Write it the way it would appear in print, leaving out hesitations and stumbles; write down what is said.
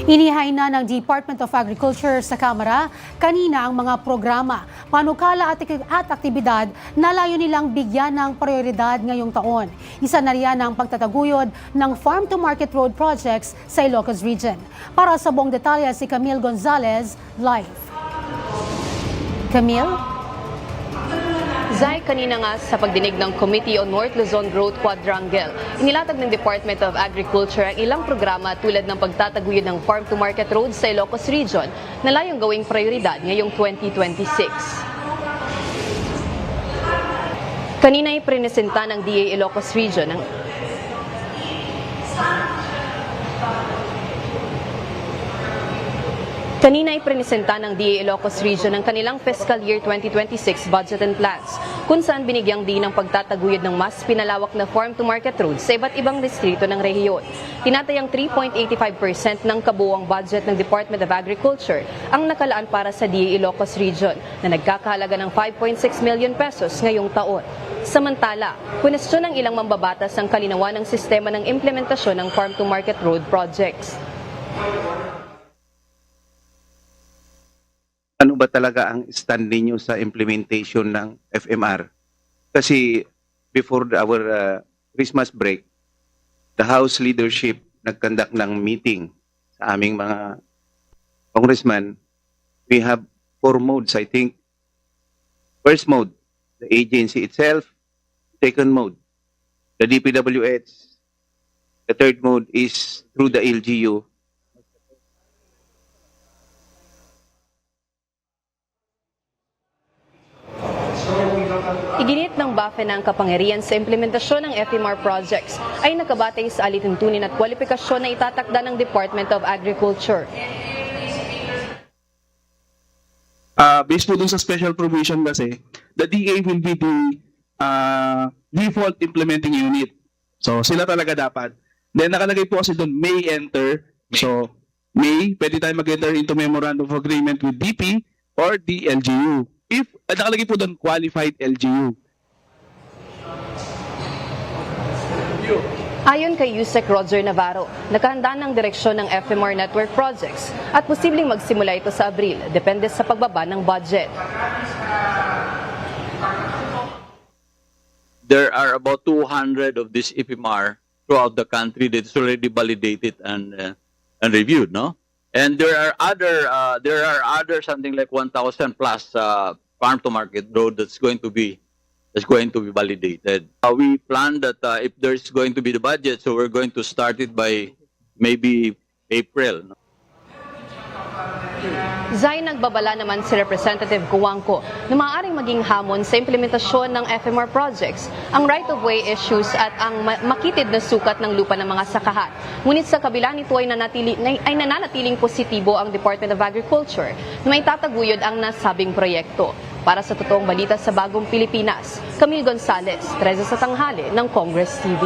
Inihay na ng Department of Agriculture sa Kamara kanina ang mga programa, panukala at aktibidad na layo nilang bigyan ng prioridad ngayong taon. Isa na riyan ang pagtataguyod ng Farm to Market Road projects sa Ilocos Region. Para sa buong detalye si Camille Gonzalez, live. Camille? Zay, kanina nga sa pagdinig ng Committee on North Luzon Growth Quadrangle, inilatag ng Department of Agriculture ang ilang programa tulad ng pagtataguyod ng Farm to Market Road sa Ilocos Region na layong gawing prioridad ngayong 2026. Kanina ay prinesenta ng DA Ilocos Region ang Kanina ay prinesenta ng DA Ilocos Region ang kanilang fiscal year 2026 budget and plans, kung saan binigyang din ng pagtataguyod ng mas pinalawak na farm-to-market roads sa iba't ibang distrito ng rehiyon. Tinatayang 3.85% ng kabuuang budget ng Department of Agriculture ang nakalaan para sa DA Ilocos Region na nagkakahalaga ng 5.6 million pesos ngayong taon. Samantala, kwestiyon ng ilang mambabatas ang kalinawan ng sistema ng implementasyon ng farm-to-market road projects. Ano ba talaga ang stand ninyo sa implementation ng FMR? Kasi before our Christmas break, the House leadership nagkandak ng meeting sa aming mga congressman. We have 4 modes, I think. First mode, the agency itself. Second mode, the DPWH. The third mode is through the LGU. Iginit ng BAFE na ang kapangyarihan sa implementasyon ng FMR projects ay nakabatay sa alituntunin at kwalifikasyon na itatakda ng Department of Agriculture. Based po dun sa special provision kasi, the DA will be the default implementing unit. So sila talaga dapat. Then nakalagay po kasi dun may enter. So pwede tayo mag-enter into memorandum of agreement with DP or the LGU. If nakalagay po doon qualified LGU. Ayon kay Yusek Roger Navarro, nakahanda ng direksyon ng FMR Network Projects at posibleng magsimula ito sa Abril, depende sa pagbaba ng budget. There are about 200 of this FMR throughout the country that is already validated and reviewed, no? And there are other something like 1,000 plus farm to market road that's going to be validated. We plan that if there's going to be the budget, so we're going to start it by maybe April. No? Zay, nagbabala naman si Representative Cuangco na maaaring maging hamon sa implementasyon ng FMR projects ang right-of-way issues at ang makitid na sukat ng lupa ng mga sakahan. Ngunit sa kabila nito ay nananatiling positibo ang Department of Agriculture na may tataguyod ang nasabing proyekto. Para sa totoong balita sa Bagong Pilipinas, Camille Gonzalez, 13 sa tanghali ng Congress TV.